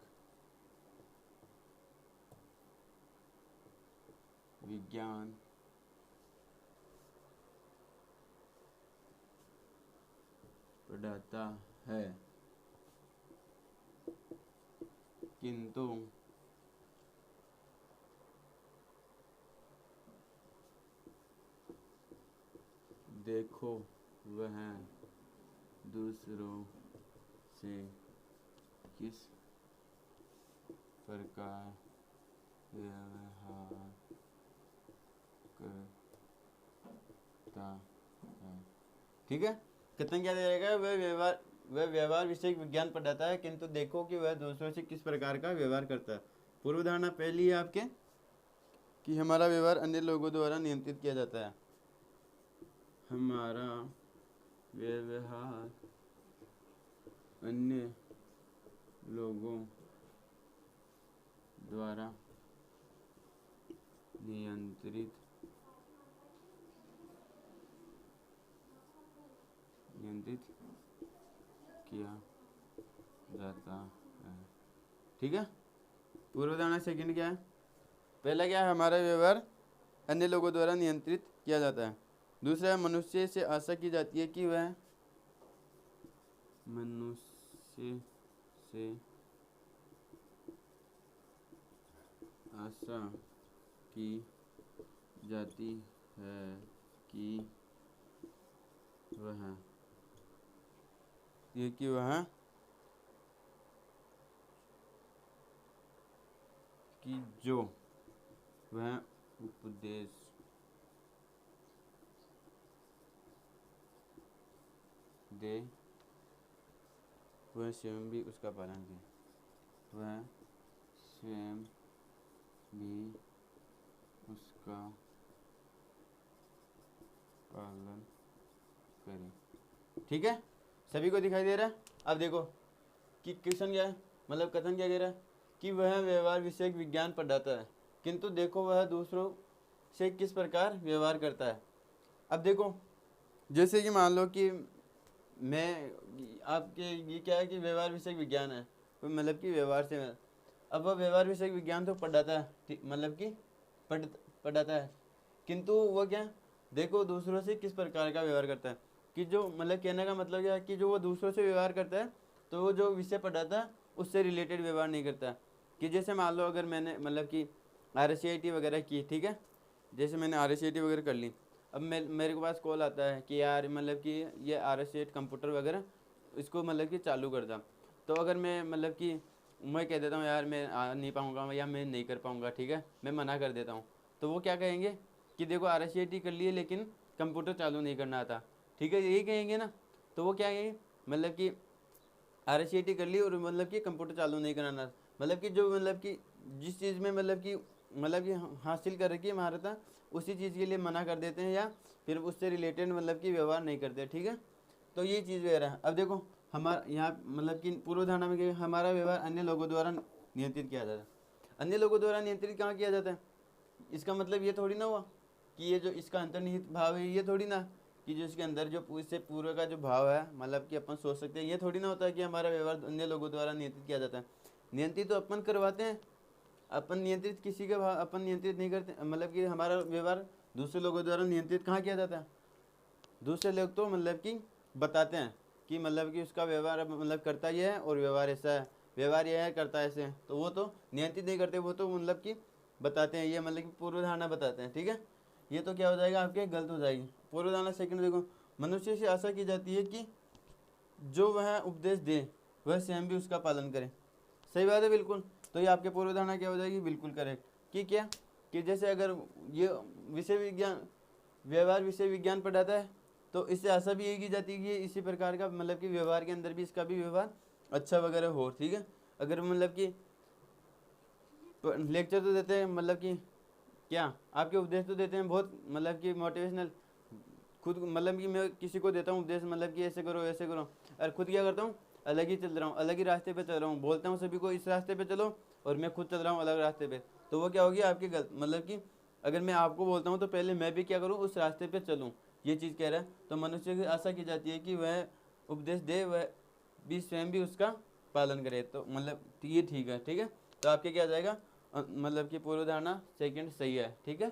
विज्ञान पढ़ाता है, किंतु देखो वह दूसरों से किस प्रकार व्यवहार करता है। ठीक है, कितना क्या दे रहेगा, वह व्यवहार विषय विज्ञान पढ़ाता है, किंतु देखो कि वह दूसरों से किस प्रकार का व्यवहार करता है। पूर्व धारणा पहली है आपके कि हमारा व्यवहार अन्य लोगों द्वारा नियंत्रित किया जाता है। हमारा व्यवहार अन्य लोगों द्वारा नियंत्रित किया जाता है। ठीक है, पूर्व धारणा सेकंड क्या है, पहला क्या है, हमारा व्यवहार अन्य लोगों द्वारा नियंत्रित किया जाता है। दूसरा, मनुष्य से आशा की जाती है कि वह मनुष्य से आशा की जाती है कि वह कि जो वह उपदेश दे वह स्वयं भी उसका पालन करे। वह स्वयं भी उसका पालन करे। ठीक है, सभी को दिखाई दे रहा है। अब देखो कि क्वेश्चन क्या है, मतलब कथन क्या कह रहा है कि वह व्यवहार विषयक विज्ञान पढ़ाता है, किंतु देखो वह दूसरों से किस प्रकार व्यवहार करता है। अब देखो, जैसे कि मान लो कि मैं आपके ये क्या है कि व्यवहार विषयक विज्ञान है, तो मतलब कि व्यवहार से अब वह व्यवहार विषयक विज्ञान तो पढ़ाता है, मतलब कि पढ़ाता है, किंतु वो क्या, देखो दूसरों से किस प्रकार का व्यवहार करता है। कि जो मतलब कहने का मतलब क्या है कि जो वो दूसरों से व्यवहार करता है, तो वो जो विषय पढ़ाता है उससे रिलेटेड व्यवहार नहीं करता। कि जैसे मान लो अगर मैंने मतलब कि RSCIT वगैरह की, ठीक है, जैसे मैंने RSCIT वगैरह कर ली, अब मेरे के पास कॉल आता है कि यार मतलब कि ये RSCIT कंप्यूटर वगैरह इसको मतलब कि चालू कर दा। तो अगर मैं मतलब कि मैं कह देता हूँ यार मैं आ नहीं पाऊँगा या मैं नहीं कर पाऊँगा, ठीक है, मैं मना कर देता हूँ, तो वो क्या कहेंगे कि देखो RSCIT कर लिए लेकिन कंप्यूटर चालू नहीं करना आता, ठीक है, यही कहेंगे ना। तो वो क्या कहेंगे, मतलब कि RSCIT कर ली और मतलब कि कंप्यूटर चालू नहीं कराना, मतलब कि जो मतलब कि जिस चीज़ में मतलब कि हासिल कर रखी है महारत, उसी चीज़ के लिए मना कर देते हैं या फिर उससे रिलेटेड मतलब कि व्यवहार नहीं करते। ठीक है, तो ये चीज़ वगैरह है। अब देखो हमारा यहाँ मतलब कि पूर्व धारणा में क्या, हमारा व्यवहार अन्य लोगों द्वारा नियंत्रित किया जाता है। अन्य लोगों द्वारा नियंत्रित कहाँ किया जाता है, इसका मतलब ये थोड़ी ना हुआ कि ये जो इसका अंतर्निहित भाव है, ये थोड़ी ना कि जो इसके अंदर जो इससे पूर्व का जो भाव है, मतलब कि अपन सोच सकते हैं, ये थोड़ी ना होता है कि हमारा व्यवहार अन्य लोगों द्वारा नियंत्रित किया जाता है। नियंत्रित तो अपन करवाते हैं, अपन नियंत्रित किसी का भाव अपन नियंत्रित नहीं करते, मतलब कि हमारा व्यवहार दूसरे लोगों द्वारा नियंत्रित कहाँ किया जाता है। दूसरे लोग तो मतलब कि बताते हैं कि मतलब कि उसका व्यवहार मतलब करता ये है और व्यवहार ऐसा है, व्यवहार यह है करता है ऐसे है, तो वो तो नियंत्रित नहीं करते, वो तो मतलब कि बताते हैं, ये मतलब कि पूर्व धारणा बताते हैं। ठीक है, ये तो क्या हो जाएगा आपके, गलत हो जाएगी। पूर्व धारणा सेकंड देखो, मनुष्य से आशा की जाती है कि जो वह उपदेश दे वह स्वयं भी उसका पालन करे। सही बात है, बिल्कुल। तो ये आपके पूर्व धारणा क्या हो जाएगी, बिल्कुल करेक्ट। कि क्या, कि जैसे अगर ये विषय विज्ञान व्यवहार विषय विज्ञान पढ़ाता है, तो इससे आशा भी यही की जाती है कि इसी प्रकार का मतलब कि व्यवहार के अंदर भी इसका भी व्यवहार अच्छा वगैरह हो। ठीक है, अगर मतलब कि लेक्चर तो देते हैं, मतलब कि क्या आपके उपदेश तो देते हैं बहुत मतलब कि मोटिवेशनल, खुद मतलब कि मैं किसी को देता हूँ उपदेश, मतलब कि ऐसे करो ऐसे करो, और खुद क्या करता हूँ, अलग ही चल रहा हूँ, अलग ही रास्ते पे चल रहा हूँ, बोलता हूँ सभी को इस रास्ते पे चलो और मैं खुद चल रहा हूँ अलग रास्ते पे। तो वो क्या होगी आपकी गलत, मतलब कि अगर मैं आपको बोलता हूँ तो पहले मैं भी क्या करूँ, उस रास्ते पे चलूँ, ये चीज़ कह रहा है। तो मनुष्य की आशा की जाती है कि वह उपदेश दे, वह भी स्वयं भी उसका पालन करे। तो मतलब ये ठीक है। ठीक है, तो आपके क्या जाएगा, मतलब कि पूर्व धारणा सेकंड सही है। ठीक है,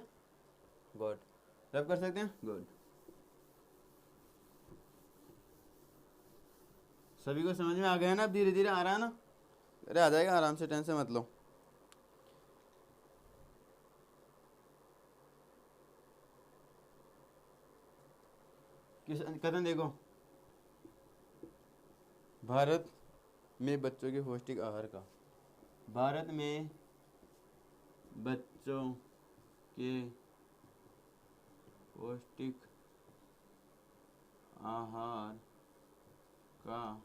गुड, रब कर सकते हैं, गुड। सभी को समझ में आ गया ना, अब धीरे धीरे आ रहा है ना, अरे आ जाएगा आराम से, टेंशन मत लो। किस कथन देखो, भारत में बच्चों के पौष्टिक आहार का, भारत में बच्चों के पौष्टिक आहार का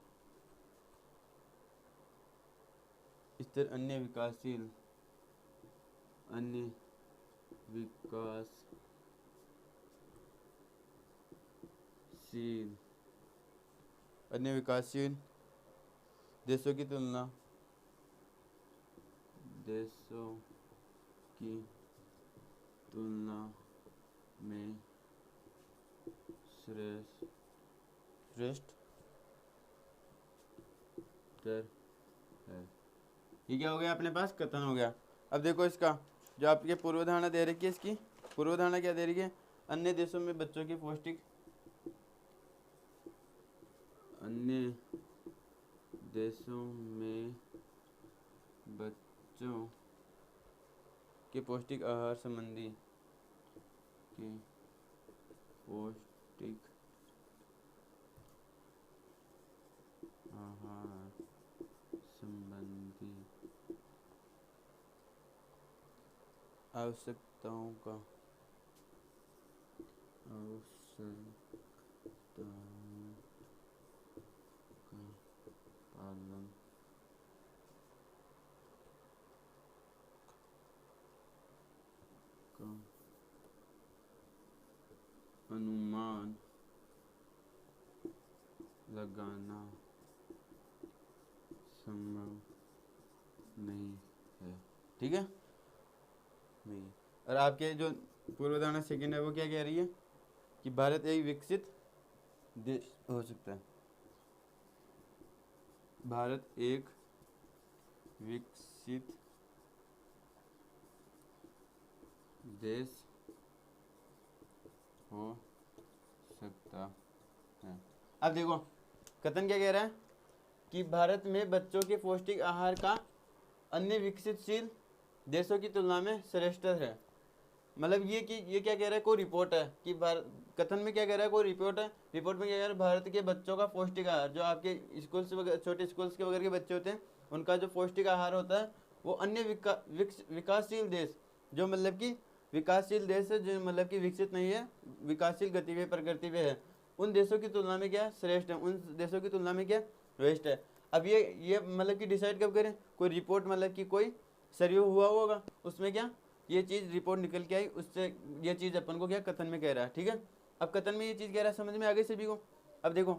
स्तर अन्य विकासशील अन्य विकासशील देशों की तुलना में श्रेष्ठ है। ये क्या हो गया अपने पास, कथन हो गया। अब देखो इसका जो आपके पूर्वधारणा दे रखी है, इसकी पूर्वधारणा क्या दे रही है, अन्य देशों में बच्चों के पौष्टिक आहार संबंधी आवश्यकताओं का पालन का अनुमान लगाना संभव नहीं है। ठीक है, नहीं। और आपके जो पूर्वधारणा सेकंड है वो क्या कह रही है कि भारत एक विकसित देश हो सकता है। भारत एक विकसित देश हो सकता है। अब देखो कथन क्या कह रहा है कि भारत में बच्चों के पौष्टिक आहार का अन्य विकसितशील देशों की तुलना में श्रेष्ठ है। मतलब ये कि ये क्या कह रहा है, कोई रिपोर्ट है कि कथन में क्या कह रहा है, कोई रिपोर्ट है, रिपोर्ट में क्या कह रहा है, भारत के बच्चों का पौष्टिक आहार, जो आपके स्कूल्स वगैरह छोटे स्कूल्स के वगैरह के बच्चे होते हैं, उनका जो पौष्टिक आहार होता है वो अन्य विकासशील देश, जो मतलब कि विकासशील देश है, जो मतलब कि विकसित नहीं है, विकासशील गति में प्रगति में है, उन देशों की तुलना में क्या श्रेष्ठ है, उन देशों की तुलना में क्या वेस्ट है। अब ये मतलब कि डिसाइड कब करें, कोई रिपोर्ट मतलब कि कोई सर्वे हुआ होगा, उसमें क्या ये चीज़ रिपोर्ट निकल के आई, उससे ये चीज़ अपन को क्या कथन में कह रहा है। ठीक है, अब कथन में ये चीज़ कह रहा है, समझ में आ गई सभी को। अब देखो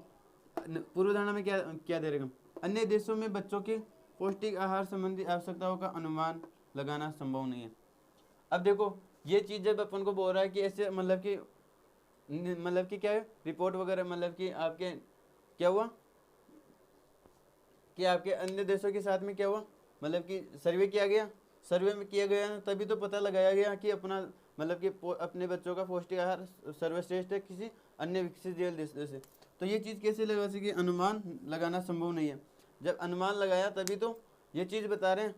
पूर्वधारणा में क्या क्या दे रहेगा, अन्य देशों में बच्चों के पौष्टिक आहार संबंधी आवश्यकताओं का अनुमान लगाना संभव नहीं है। अब देखो ये चीज़ जब अपन को बोल रहा है कि ऐसे मतलब कि क्या है रिपोर्ट वगैरह, मतलब कि आपके क्या हुआ कि आपके अन्य देशों के साथ में क्या हुआ, मतलब कि सर्वे किया गया, सर्वे में किया गया ना, तभी तो पता लगाया गया कि अपना मतलब कि अपने बच्चों का पौष्टिक आहार सर्वश्रेष्ठ है किसी अन्य विकसित देश से। तो ये चीज़ कैसे लगा सके, अनुमान लगाना संभव नहीं है। जब अनुमान लगाया तभी तो ये चीज़ बता रहे हैं,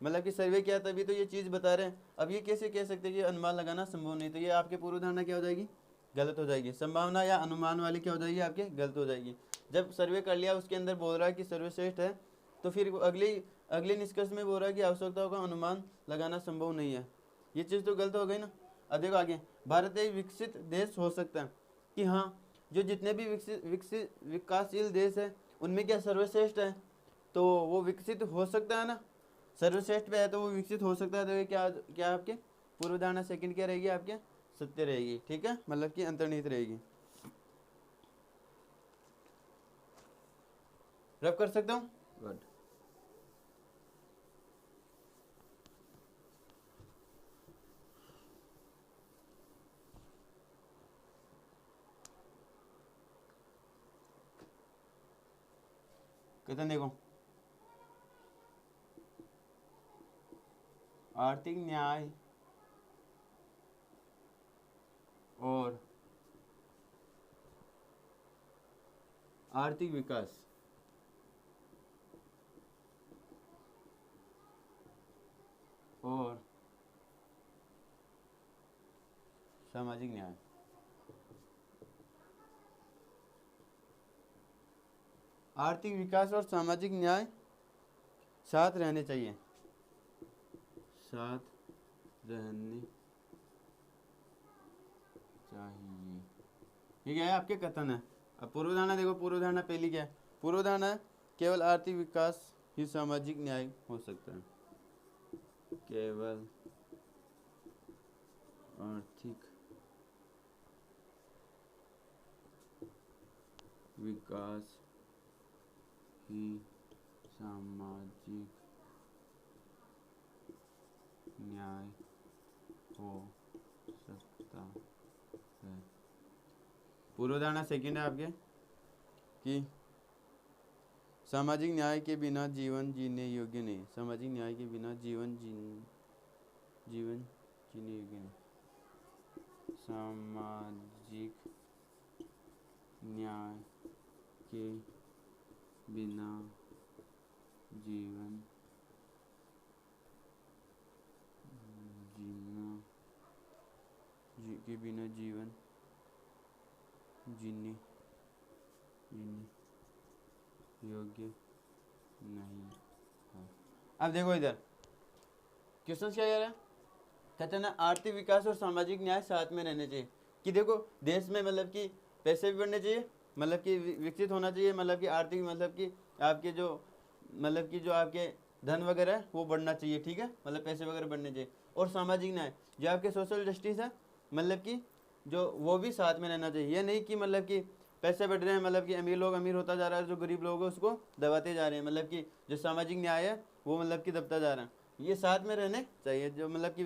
मतलब कि सर्वे किया तभी तो ये चीज़ बता रहे हैं। अब ये कैसे कह सकते हैं कि अनुमान लगाना संभव नहीं, तो ये आपके पूर्वधारणा क्या हो जाएगी, गलत हो जाएगी। संभावना या अनुमान वाली क्या हो जाएगी आपके, गलत हो जाएगी। जब सर्वे कर लिया उसके अंदर बोल रहा है कि सर्वश्रेष्ठ है, तो फिर अगले निष्कर्ष में बोल रहा है कि आवश्यकताओं का अनुमान लगाना संभव नहीं है, ये चीज़ तो गलत हो गई ना। अब देखो आगे, भारत एक विकसित देश हो सकता है कि हाँ, जो जितने भी विकसित विकासशील देश है उनमें क्या सर्वश्रेष्ठ है, तो वो विकसित हो सकता है ना, सर्वश्रेष्ठ पे है तो वो विकसित हो सकता है। तो ये क्या क्या आपके पूर्वधारणा सेकंड क्या रहेगी आपके, सत्य रहेगी। ठीक है, मतलब कि अंतर्निहित रहेगी। रब कर सकता हूँ, गुड। कथन देखो, आर्थिक न्याय और आर्थिक विकास और सामाजिक न्याय, आर्थिक विकास और सामाजिक न्याय साथ रहने चाहिए। साथ रहने चाहिए। ये क्या है, आपके कथन है। अब पूर्व धारणा देखो, पूर्व धारणा पहली क्या है, पूर्व धारणा है केवल आर्थिक विकास ही सामाजिक न्याय हो सकता है। केवल आर्थिक विकास ही सामाजिक न्याय हो सकता है। पूर्व धारणा सेकंड है आपके कि सामाजिक न्याय के बिना जीवन जीने योग्य नहीं। सामाजिक न्याय के बिना जीवन जीने योग्य नहीं। सामाजिक न्याय के बिना जीवन जीने योग्य नहीं है। अब देखो इधर क्वेश्चन क्या कह रहा है, कहते हैं ना आर्थिक विकास और सामाजिक न्याय साथ में रहने चाहिए। कि देखो देश में मतलब कि पैसे भी बढ़ने चाहिए, मतलब कि विकसित होना चाहिए, मतलब कि आर्थिक मतलब कि आपके जो मतलब कि जो आपके धन वगैरह है वो बढ़ना चाहिए, ठीक है, मतलब पैसे वगैरह बढ़ने चाहिए। और सामाजिक न्याय जो आपके सोशल जस्टिस है, मतलब कि जो वो भी साथ में रहना चाहिए। ये नहीं कि मतलब कि पैसे बढ़ रहे हैं, मतलब कि अमीर लोग अमीर होता जा रहा है, जो गरीब लोग हैं उसको दबाते जा रहे हैं, मतलब कि जो सामाजिक न्याय है वो मतलब कि दबता जा रहा है। ये साथ में रहने चाहिए। जो मतलब कि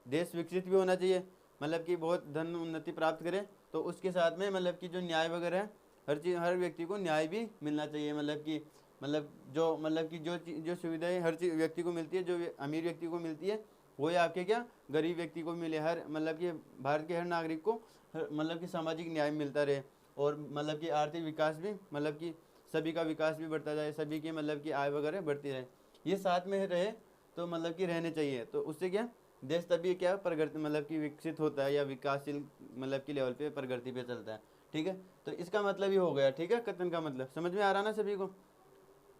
देश विकसित भी होना चाहिए, मतलब कि बहुत धन उन्नति प्राप्त करे, तो उसके साथ में मतलब कि जो न्याय वगैरह है हर चीज़, हर व्यक्ति को न्याय भी मिलना चाहिए। मतलब कि जो सुविधाएं हर चीज व्यक्ति को मिलती है, जो अमीर व्यक्ति को मिलती है, वही आपके क्या गरीब व्यक्ति को मिले। हर मतलब कि भारत के हर नागरिक को मतलब कि सामाजिक न्याय मिलता रहे, और मतलब कि आर्थिक विकास भी, मतलब कि सभी का विकास भी बढ़ता जाए, सभी की मतलब कि आय वगैरह बढ़ती रहे। ये साथ में रहे तो मतलब कि रहने चाहिए। तो उससे क्या देश तभी क्या प्रगति मतलब कि विकसित होता है, या विकासशील मतलब की लेवल पे प्रगति पे चलता है, ठीक है। तो इसका मतलब ये हो गया, ठीक है, कथन का मतलब समझ में आ रहा ना सभी को।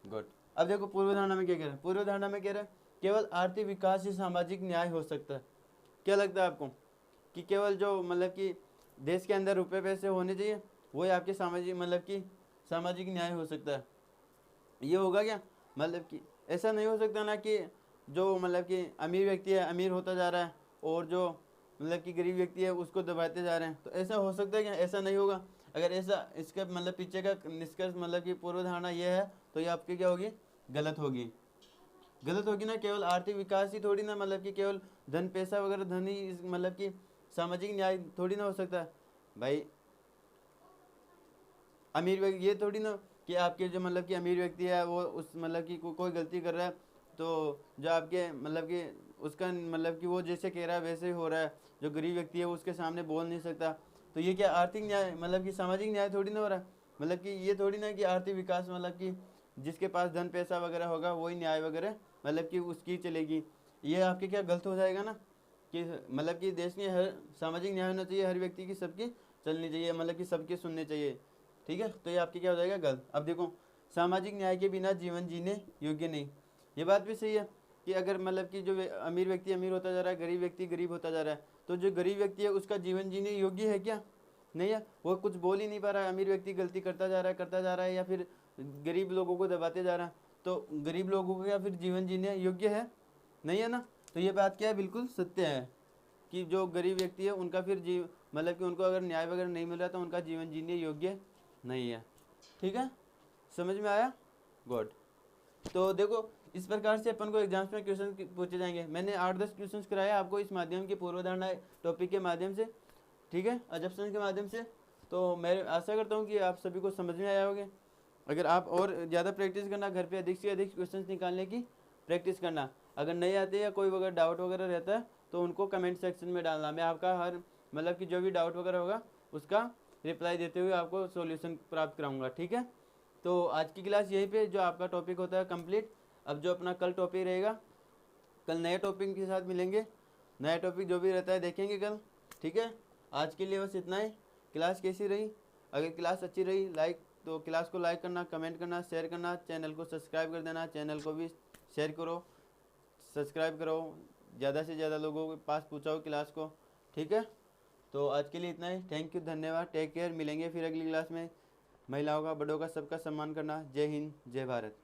गुड। अब देखो पूर्व धारणा में क्या कह रहा है, पूर्व धारणा में कह रहा है केवल आर्थिक विकास ही सामाजिक न्याय हो सकता है। क्या लगता है आपको कि केवल जो मतलब कि देश के अंदर रुपए पैसे होने चाहिए वही आपके सामाजिक मतलब कि सामाजिक न्याय हो सकता है? ये होगा क्या, मतलब कि ऐसा नहीं हो सकता ना कि जो मतलब कि अमीर व्यक्ति है अमीर होता जा रहा है, और जो मतलब कि गरीब व्यक्ति है उसको दबाते जा रहे हैं। तो ऐसा हो सकता है क्या? ऐसा नहीं होगा। अगर ऐसा इसका मतलब पीछे का निष्कर्ष मतलब कि पूर्व धारणा ये है, तो ये आपकी क्या होगी, गलत होगी। गलत होगी ना। केवल आर्थिक विकास ही थोड़ी ना, मतलब कि केवल धन पैसा वगैरह धन ही मतलब कि सामाजिक न्याय थोड़ी ना हो सकता है भाई। अमीर व्यक्ति ये थोड़ी ना कि आपके जो मतलब कि अमीर व्यक्ति है वो उस मतलब कि कोई गलती कर रहा है, तो जो आपके मतलब कि उसका मतलब कि वो जैसे कह रहा है वैसे ही हो रहा है, जो गरीब व्यक्ति है वो उसके सामने बोल नहीं सकता। तो ये क्या आर्थिक न्याय मतलब कि सामाजिक न्याय थोड़ी ना हो रहा है। मतलब कि ये थोड़ी ना कि आर्थिक विकास मतलब कि जिसके पास धन पैसा वगैरह होगा वही न्याय वगैरह मतलब कि उसकी चलेगी। ये आपके क्या गलत हो जाएगा ना कि मतलब कि देश में हर सामाजिक न्याय होना चाहिए, हर व्यक्ति की सबकी चलनी चाहिए, मतलब कि सबके सुनने चाहिए, ठीक है। तो ये आपके क्या हो जाएगा, गलत। अब देखो सामाजिक न्याय के बिना जीवन जीने योग्य नहीं, ये बात भी सही है कि अगर मतलब कि जो अमीर व्यक्ति अमीर होता जा रहा है, गरीब व्यक्ति गरीब होता जा रहा है, तो जो गरीब व्यक्ति है उसका जीवन जीने योग्य है क्या? नहीं है। वो कुछ बोल ही नहीं पा रहा है, अमीर व्यक्ति गलती करता जा रहा है, या फिर गरीब लोगों को दबाते जा रहा है, तो गरीब लोगों का फिर जीवन जीने योग्य है? नहीं है ना। तो ये बात क्या है, बिल्कुल सत्य है कि जो गरीब व्यक्ति है उनका फिर जीव मतलब कि उनको अगर न्याय वगैरह नहीं मिल रहा तो उनका जीवन जीने योग्य नहीं है, ठीक है। समझ में आया? गुड। तो देखो इस प्रकार से अपन को एग्जाम्स में क्वेश्चन पूछे जाएंगे। मैंने 8-10 क्वेश्चन कराया आपको इस माध्यम के पूर्व धारणा टॉपिक के माध्यम से, ठीक है, अजप्शन के माध्यम से। तो मैं आशा करता हूँ कि आप सभी को समझ में आया होगा। अगर आप और ज़्यादा प्रैक्टिस करना, घर पे अधिक से अधिक क्वेश्चंस निकालने की प्रैक्टिस करना। अगर नहीं आते या कोई वगैरह डाउट वगैरह रहता है तो उनको कमेंट सेक्शन में डालना। मैं आपका हर मतलब कि जो भी डाउट वगैरह होगा उसका रिप्लाई देते हुए आपको सॉल्यूशन प्राप्त कराऊंगा, ठीक है। तो आज की क्लास यहीं पे जो आपका टॉपिक होता है कंप्लीट। अब जो अपना कल टॉपिक रहेगा, कल नए टॉपिक के साथ मिलेंगे। नया टॉपिक जो भी रहता है देखेंगे कल, ठीक है। आज के लिए बस इतना ही। क्लास कैसी रही? अगर क्लास अच्छी रही तो क्लास को लाइक करना, कमेंट करना, शेयर करना, चैनल को सब्सक्राइब कर देना। चैनल को भी शेयर करो, सब्सक्राइब करो, ज़्यादा से ज़्यादा लोगों के पास पहुँचाओ क्लास को, ठीक है। तो आज के लिए इतना ही। थैंक यू, धन्यवाद, टेक केयर। मिलेंगे फिर अगली क्लास में। महिलाओं का, बड़ों का, सबका सम्मान करना। जय हिंद, जय भारत।